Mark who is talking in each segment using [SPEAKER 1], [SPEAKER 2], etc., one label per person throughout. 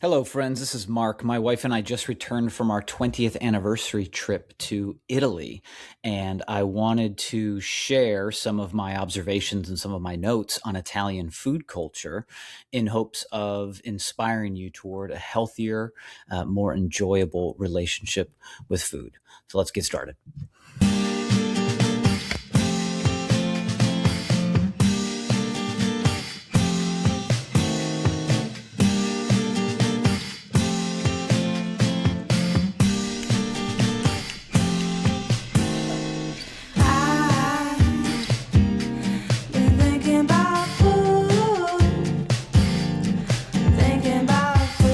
[SPEAKER 1] Hello, friends. This is Mark. My wife and I just returned from our 20th anniversary trip to Italy, and I wanted to share some of my observations and some of my notes on Italian food culture in hopes of inspiring you toward a healthier, more enjoyable relationship with food. So let's get started.
[SPEAKER 2] I've been thinking about food, thinking about food.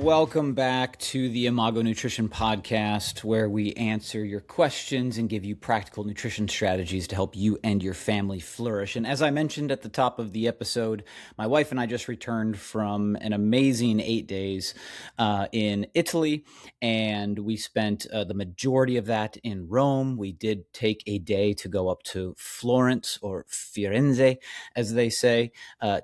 [SPEAKER 1] Welcome back to the Imago Nutrition Podcast, where we answer your questions and give you practical nutrition strategies to help you and your family flourish. And as I mentioned at the top of the episode, my wife and I just returned from an amazing 8 days in Italy, and we spent the majority of that in Rome. We did take a day to go up to Florence, or Firenze, as they say,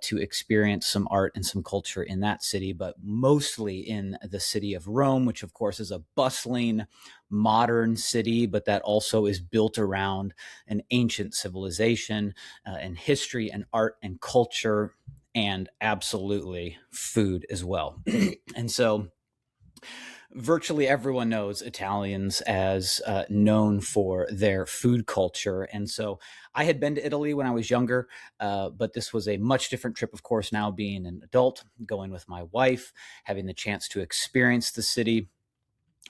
[SPEAKER 1] to experience some art and some culture in that city, but mostly in the city of Rome, which of course is a bustling, modern city, but that also is built around an ancient civilization and history and art and culture and absolutely food as well. And so virtually everyone knows Italians as known for their food culture. And so I had been to Italy when I was younger, but this was a much different trip, of course, now being an adult, going with my wife, having the chance to experience the city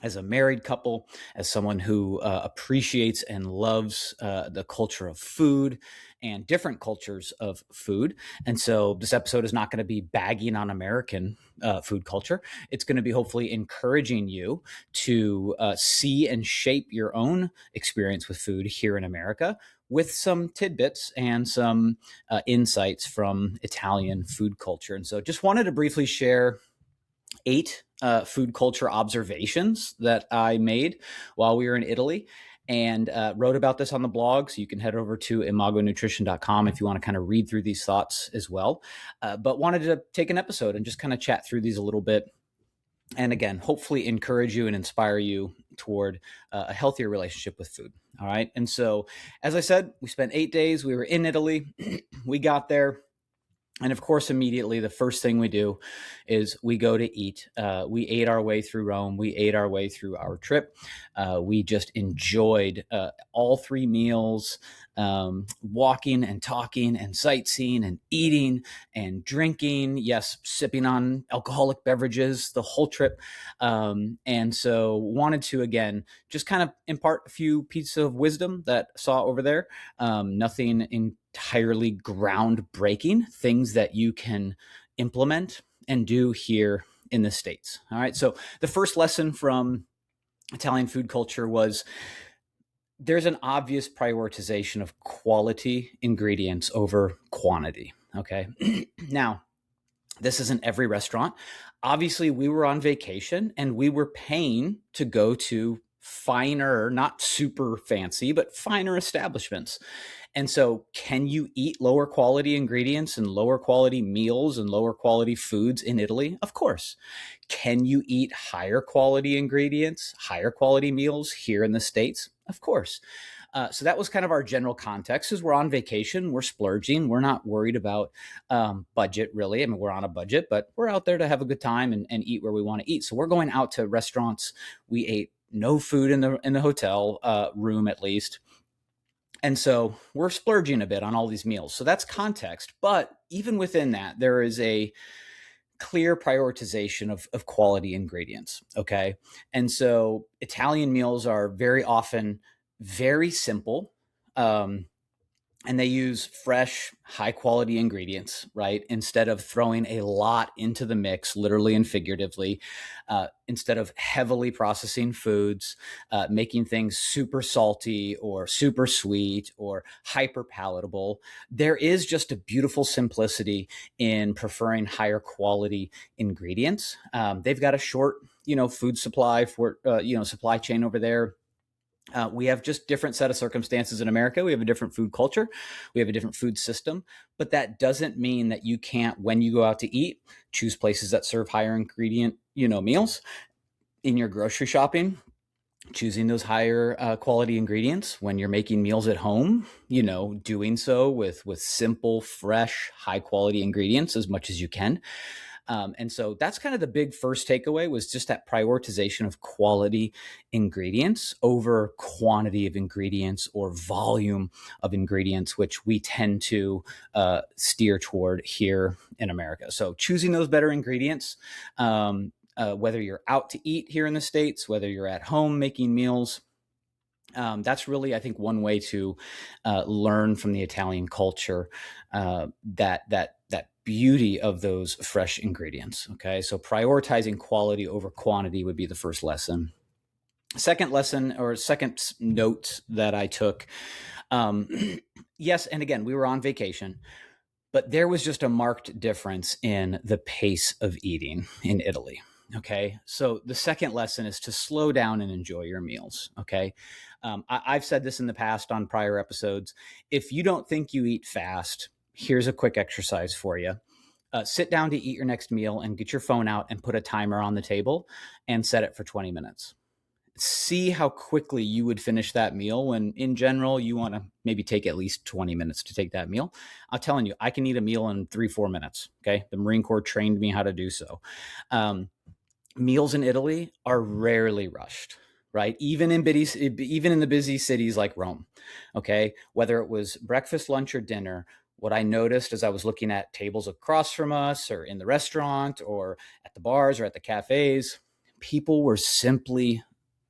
[SPEAKER 1] as a married couple, as someone who appreciates and loves the culture of food and different cultures of food. And so this episode is not going to be bagging on American food culture. It's going to be hopefully encouraging you to see and shape your own experience with food here in America, with some tidbits and some insights from Italian food culture. And so just wanted to briefly share 8 food culture observations that I made while we were in Italy, and wrote about this on the blog. So you can head over to imagonutrition.com if you want to kind of read through these thoughts as well. But wanted to take an episode and just kind of chat through these a little bit. And again, hopefully encourage you and inspire you toward a healthier relationship with food. All right. And so, as I said, we spent 8 days. We were in Italy. We got there. And of course, immediately, the first thing we do is we go to eat. We ate our way through Rome. We ate our way through our trip. We just enjoyed all 3 meals, walking and talking and sightseeing and eating and drinking. Yes, sipping on alcoholic beverages the whole trip. And so wanted to, again, just kind of impart a few pieces of wisdom that I saw over there. Nothing entirely groundbreaking, things that you can implement and do here in the States. All right. So the first lesson from Italian food culture was there's an obvious prioritization of quality ingredients over quantity. Okay. Now, this isn't every restaurant. Obviously, we were on vacation and we were paying to go to finer, not super fancy, but finer establishments. And so, can you eat lower quality ingredients and lower quality meals and lower quality foods in Italy? Of course. Can you eat higher quality ingredients, higher quality meals here in the States? Of course. So that was kind of our general context. Is we're on vacation, we're splurging, we're not worried about budget really. I mean, we're on a budget, but we're out there to have a good time and eat where we want to eat. So we're going out to restaurants. We ate no food in the hotel room, at least. And so we're splurging a bit on all these meals. So that's context. But even within that, there is a clear prioritization of quality ingredients. Okay. And so Italian meals are very often very simple. And they use fresh, high quality ingredients, right? Instead of throwing a lot into the mix, literally and figuratively, instead of heavily processing foods, making things super salty or super sweet or hyper palatable, there is just a beautiful simplicity in preferring higher quality ingredients. They've got a short, food supply for, supply chain over there. We have just different set of circumstances in America. We have a different food culture. We have a different food system. But that doesn't mean that you can't, when you go out to eat, choose places that serve higher ingredient, meals in your grocery shopping. Choosing those higher quality ingredients when you're making meals at home, doing so with simple, fresh, high quality ingredients as much as you can. And so that's kind of the big first takeaway, was just that prioritization of quality ingredients over quantity of ingredients or volume of ingredients, which we tend to steer toward here in America. So choosing those better ingredients, whether you're out to eat here in the States, whether you're at home making meals, that's really, I think, one way to learn from the Italian culture, that beauty of those fresh ingredients. Okay, so prioritizing quality over quantity would be the first lesson. Second lesson, or second note that I took, yes, and again, we were on vacation, but there was just a marked difference in the pace of eating in Italy. Okay. So the second lesson is to slow down and enjoy your meals. Okay. I've said this in the past on prior episodes. If you don't think you eat fast, here's a quick exercise for you. Sit down to eat your next meal and get your phone out and put a timer on the table and set it for 20 minutes. See how quickly you would finish that meal, when in general you want to maybe take at least 20 minutes to take that meal. I'm telling you, I can eat a meal in 3-4 minutes. Okay. The Marine Corps trained me how to do so. Meals in Italy are rarely rushed, right? Even in the busy cities like Rome. Okay. Whether it was breakfast, lunch, or dinner, what I noticed as I was looking at tables across from us, or in the restaurant, or at the bars, or at the cafes, people were simply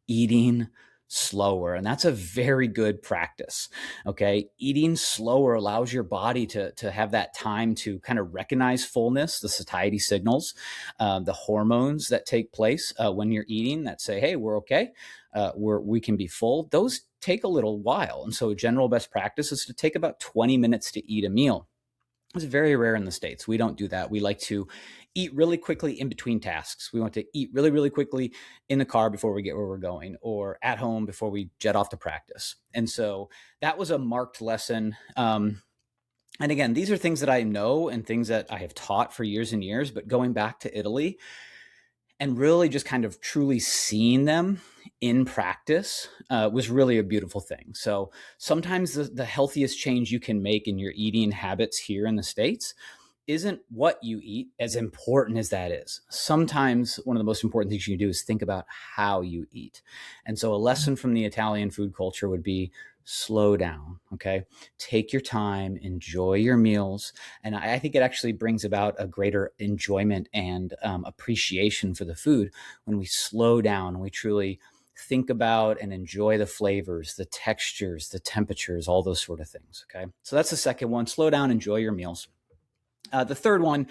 [SPEAKER 1] eating slower. And that's a very good practice. Okay. Eating slower allows your body to have that time to kind of recognize fullness, the satiety signals, the hormones that take place when you're eating that say, hey, we're okay. We can be full. Those take a little while. And so general best practice is to take about 20 minutes to eat a meal. It's very rare in the States. We don't do that. We like to eat really quickly in between tasks. We want to eat really, really quickly in the car before we get where we're going, or at home before we jet off to practice. And so that was a marked lesson. And again, these are things that I know and things that I have taught for years and years, but going back to Italy and really just kind of truly seeing them in practice was really a beautiful thing. So sometimes the healthiest change you can make in your eating habits here in the States isn't what you eat, as important as that is. Sometimes one of the most important things you can do is think about how you eat. And so a lesson from the Italian food culture would be slow down. Okay. Take your time, enjoy your meals. And I think it actually brings about a greater enjoyment and appreciation for the food when we slow down and we truly think about and enjoy the flavors, the textures, the temperatures, all those sort of things. Okay. So that's the second one. Slow down, enjoy your meals. The third one,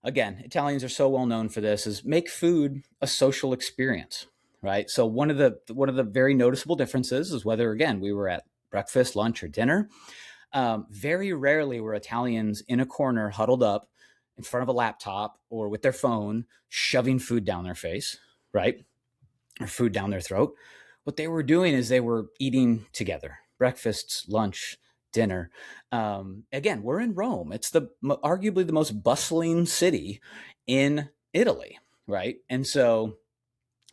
[SPEAKER 1] again, Italians are so well known for this, is make food a social experience, right? So one of the very noticeable differences is whether, again, we were at breakfast, lunch, or dinner. Very rarely were Italians in a corner, huddled up in front of a laptop or with their phone, shoving food down their face, right? Or food down their throat. What they were doing is they were eating together, breakfasts, lunch, dinner. Again, we're in Rome. It's arguably the most bustling city in Italy, right? And so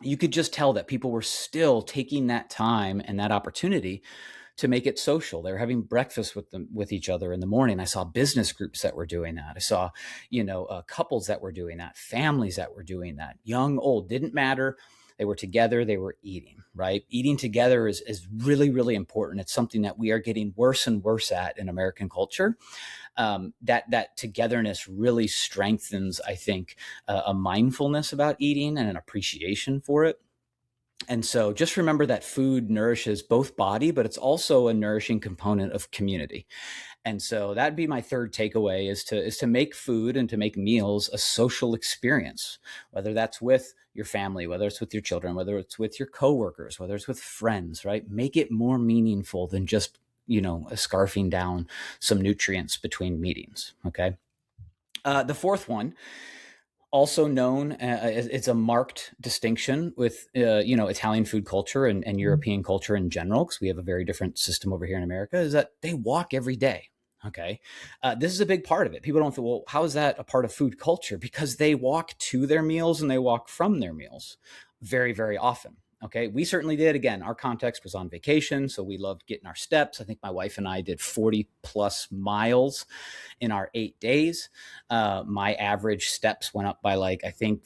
[SPEAKER 1] you could just tell that people were still taking that time and that opportunity to make it social. They were having breakfast with each other in the morning. I saw business groups that were doing that. I saw, couples that were doing that, families that were doing that, young, old, didn't matter. They were together, they were eating, right? Eating together is really, really important. It's something that we are getting worse and worse at in American culture. That togetherness really strengthens, I think, a mindfulness about eating and an appreciation for it. And so just remember that food nourishes both body, but it's also a nourishing component of community. And so that'd be my third takeaway, is to make food and to make meals a social experience, whether that's with your family, whether it's with your children, whether it's with your coworkers, whether it's with friends, right? Make it more meaningful than just, scarfing down some nutrients between meetings. Okay. The fourth one, also known as, it's a marked distinction with Italian food culture and European culture in general, because we have a very different system over here in America, is that they walk every day. Okay. This is a big part of it. People don't think, well, how is that a part of food culture? Because they walk to their meals and they walk from their meals very, very often. Okay. We certainly did. Again, our context was on vacation. So we loved getting our steps. I think my wife and I did 40 plus miles in our 8 days. My average steps went up by like, I think,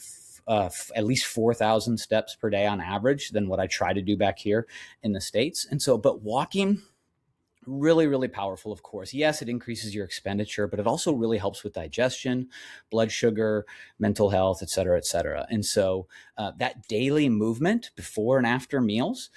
[SPEAKER 1] at least 4,000 steps per day on average than what I try to do back here in the States. And so, but walking, really, really powerful, of course. Yes, it increases your expenditure, but it also really helps with digestion, blood sugar, mental health, et cetera, et cetera. And so that daily movement before and after meals,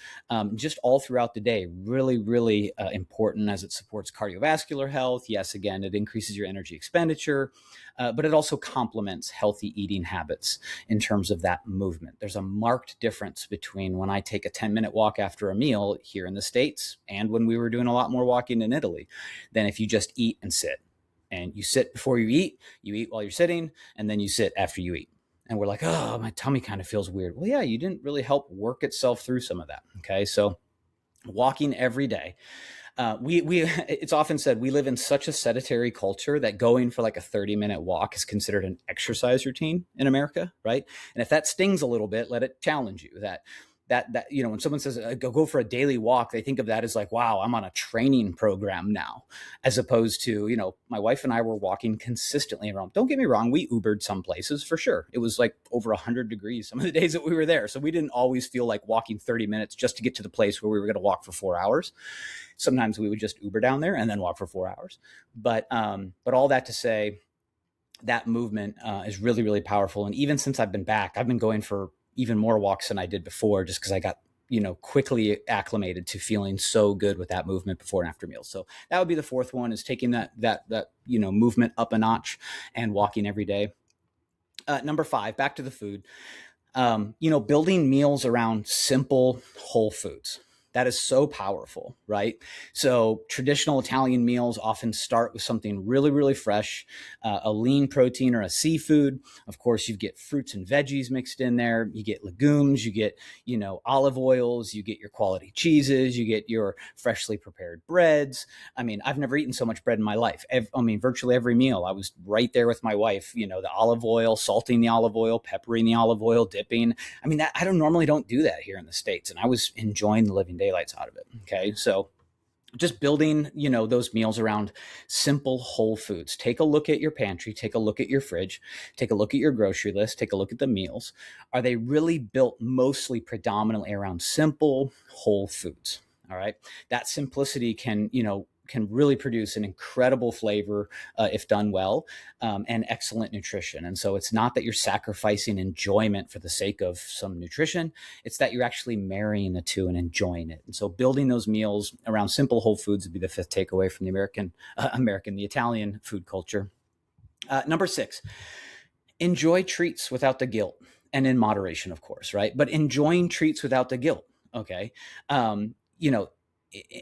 [SPEAKER 1] just all throughout the day, really, really important as it supports cardiovascular health. Yes, again, it increases your energy expenditure, but it also complements healthy eating habits in terms of that movement. There's a marked difference between when I take a 10-minute walk after a meal here in the States and when we were doing a lot more walking in Italy than if you just eat and sit. And you sit before you eat while you're sitting, and then you sit after you eat. And we're like, oh, my tummy kind of feels weird. Well, yeah, you didn't really help work itself through some of that. Okay. So walking every day. It's often said we live in such a sedentary culture that going for like a 30-minute walk is considered an exercise routine in America, right? And if that stings a little bit, let it challenge you. That when someone says go for a daily walk, they think of that as like, wow, I'm on a training program now, as opposed to, my wife and I were walking consistently around. Don't get me wrong, we Ubered some places for sure. It was like over 100 degrees some of the days that we were there, so we didn't always feel like walking 30 minutes just to get to the place where we were going to walk for 4 hours. Sometimes we would just Uber down there and then walk for 4 hours. But all that to say, that movement is really, really powerful. And even since I've been back, I've been going for even more walks than I did before, just because I got, quickly acclimated to feeling so good with that movement before and after meals. So that would be the fourth one, is taking that movement up a notch and walking every day. Number 5, back to the food, building meals around simple whole foods. That is so powerful, right? So traditional Italian meals often start with something really, really fresh, a lean protein or a seafood. Of course, you get fruits and veggies mixed in there. You get legumes, you get, olive oils, you get your quality cheeses, you get your freshly prepared breads. I mean, I've never eaten so much bread in my life. Virtually every meal, I was right there with my wife, the olive oil, salting the olive oil, peppering the olive oil, dipping. I mean, I normally don't do that here in the States, and I was enjoying the living daylights out of it. Okay. So just building, those meals around simple whole foods. Take a look at your pantry, take a look at your fridge, take a look at your grocery list, take a look at the meals. Are they really built mostly predominantly around simple whole foods? All right. That simplicity can really produce an incredible flavor if done well, and excellent nutrition. And so it's not that you're sacrificing enjoyment for the sake of some nutrition. It's that you're actually marrying the two and enjoying it. And so building those meals around simple whole foods would be the fifth takeaway from the Italian food culture. Number 6, enjoy treats without the guilt, and in moderation, of course, right? But enjoying treats without the guilt. Okay.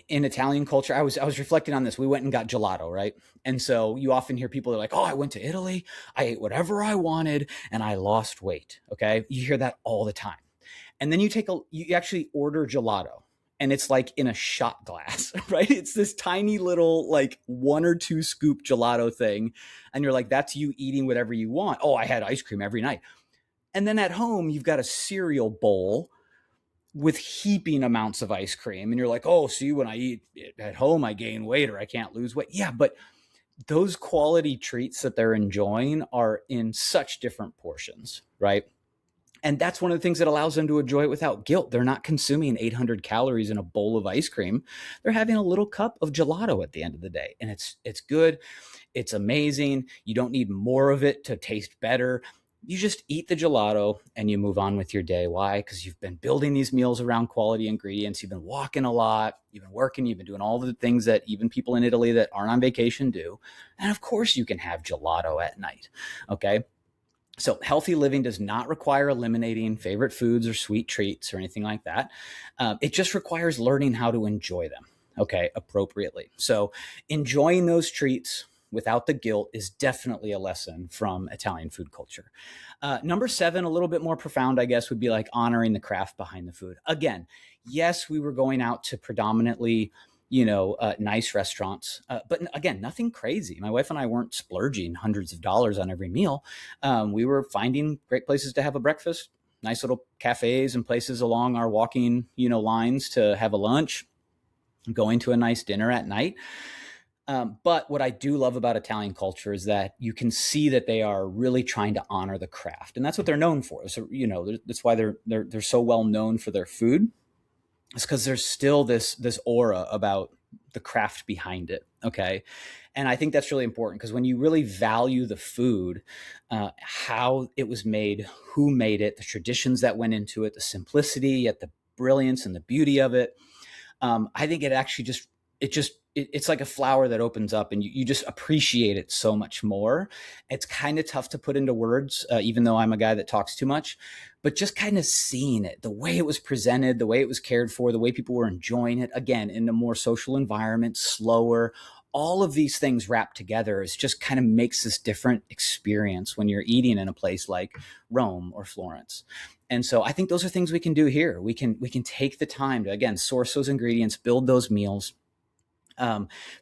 [SPEAKER 1] In Italian culture, I was reflecting on this. We went and got gelato, right? And so you often hear people are like, oh, I went to Italy, I ate whatever I wanted, and I lost weight. Okay. You hear that all the time. And then you actually order gelato, and it's like in a shot glass, right? It's this tiny little, like 1 or 2 scoop gelato thing. And you're like, that's you eating whatever you want. Oh, I had ice cream every night. And then at home, you've got a cereal bowl with heaping amounts of ice cream. And you're like, oh, see, when I eat at home, I gain weight or I can't lose weight. Yeah, but those quality treats that they're enjoying are in such different portions, right? And that's one of the things that allows them to enjoy it without guilt. They're not consuming 800 calories in a bowl of ice cream. They're having a little cup of gelato at the end of the day. And it's good. It's amazing. You don't need more of it to taste better. You just eat the gelato and you move on with your day. Why? Because you've been building these meals around quality ingredients. You've been walking a lot. You've been working. You've been doing all the things that even people in Italy that aren't on vacation do. And of course you can have gelato at night. Okay. So healthy living does not require eliminating favorite foods or sweet treats or anything like that. It just requires learning how to enjoy them, okay, appropriately. So enjoying those treats without the guilt is definitely a lesson from Italian food culture. Number 7, a little bit more profound, I guess, would be like honoring the craft behind the food. Again, yes, we were going out to predominantly nice restaurants. But again, nothing crazy. My wife and I weren't splurging hundreds of dollars on every meal. We were finding great places to have a breakfast, nice little cafes and places along our walking, lines to have a lunch, going to a nice dinner at night. But what I do love about Italian culture is that you can see that they are really trying to honor the craft, and that's what they're known for. So, that's why they're so well known for their food. It's because there's still this aura about the craft behind it. Okay. And I think that's really important because when you really value the food, how it was made, who made it, the traditions that went into it, the simplicity, yet the brilliance and the beauty of it, I think it actually it's like a flower that opens up and you just appreciate it so much more. It's kind of tough to put into words, even though I'm a guy that talks too much, but just kind of seeing it, the way it was presented, the way it was cared for, the way people were enjoying it, again, in a more social environment, slower, all of these things wrapped together is just kind of makes this different experience when you're eating in a place like Rome or Florence. And so I think those are things we can do here. We can take the time to, again, source those ingredients, build those meals,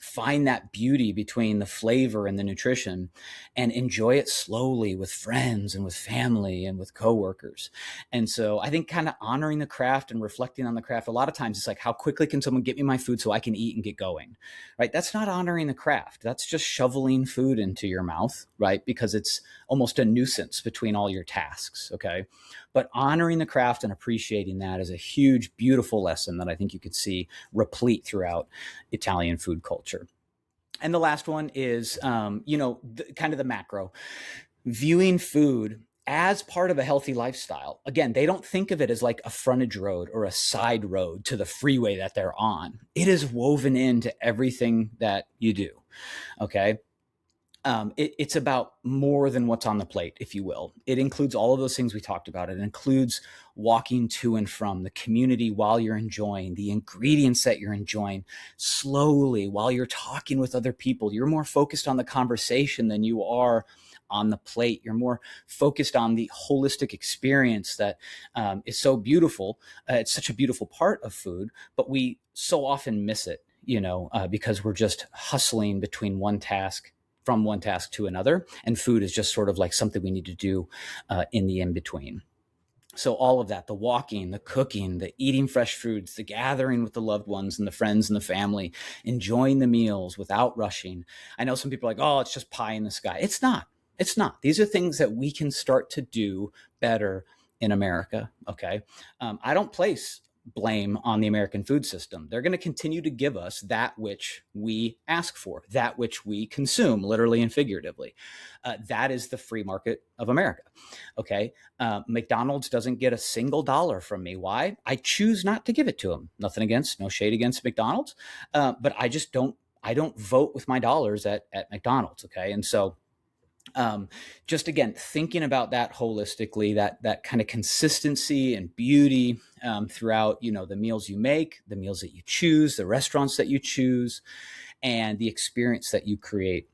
[SPEAKER 1] find that beauty between the flavor and the nutrition and enjoy it slowly with friends and with family and with coworkers. And so I think kind of honoring the craft and reflecting on the craft, a lot of times it's like, how quickly can someone get me my food so I can eat and get going, right? That's not honoring the craft. That's just shoveling food into your mouth, right? Because it's almost a nuisance between all your tasks. Okay. But honoring the craft and appreciating that is a huge, beautiful lesson that I think you could see replete throughout Italian food culture. And the last one is, kind of the macro, viewing food as part of a healthy lifestyle. Again, they don't think of it as like a frontage road or a side road to the freeway that they're on. It is woven into everything that you do. Okay. It's about more than what's on the plate, if you will. It includes all of those things we talked about. It includes walking to and from the community while you're enjoying the ingredients that you're enjoying slowly while you're talking with other people. You're more focused on the conversation than you are on the plate. You're more focused on the holistic experience that is so beautiful. It's such a beautiful part of food, but we so often miss it, because we're just hustling from one task to another. And food is just sort of like something we need to do in the in-between. So all of that, the walking, the cooking, the eating fresh foods, the gathering with the loved ones and the friends and the family, enjoying the meals without rushing. I know some people are like, oh, it's just pie in the sky. It's not. These are things that we can start to do better in America. Okay. I don't place blame on the American food system. They're going to continue to give us that which we ask for, that which we consume, literally and figuratively. That is the free market of America. Okay. McDonald's doesn't get a single dollar from me. Why? I choose not to give it to them. No shade against McDonald's. But I don't vote with my dollars at McDonald's. Okay. And so, just again, thinking about that holistically, that kind of consistency and beauty throughout, the meals you make, the meals that you choose, the restaurants that you choose, and the experience that you create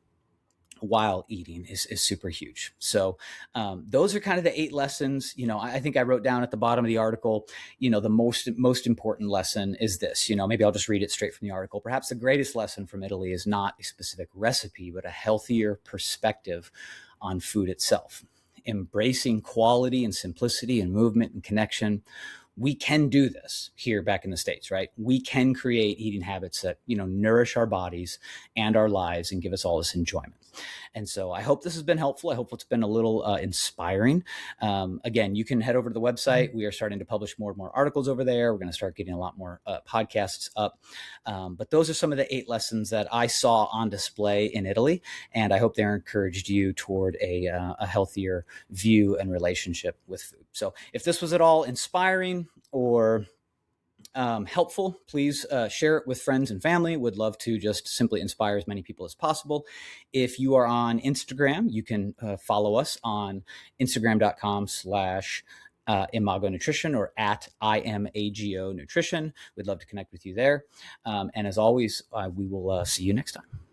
[SPEAKER 1] while eating is super huge. So those are kind of the 8 lessons. I think I wrote down at the bottom of the article, the most important lesson is this. Maybe I'll just read it straight from the article. Perhaps the greatest lesson from Italy is not a specific recipe, but a healthier perspective on food itself. Embracing quality and simplicity and movement and connection. We can do this here back in the States, right? We can create eating habits that, nourish our bodies and our lives and give us all this enjoyment. And so I hope this has been helpful. I hope it's been a little inspiring. Again, you can head over to the website. We are starting to publish more and more articles over there. We're going to start getting a lot more podcasts up. But those are some of the 8 lessons that I saw on display in Italy. And I hope they encouraged you toward a healthier view and relationship with food. So if this was at all inspiring or helpful, please share it with friends and family. Would love to just simply inspire as many people as possible. If you are on Instagram, you can follow us on Instagram.com/Imago Nutrition or at IMAGO Nutrition. We'd love to connect with you there. And as always, we will see you next time.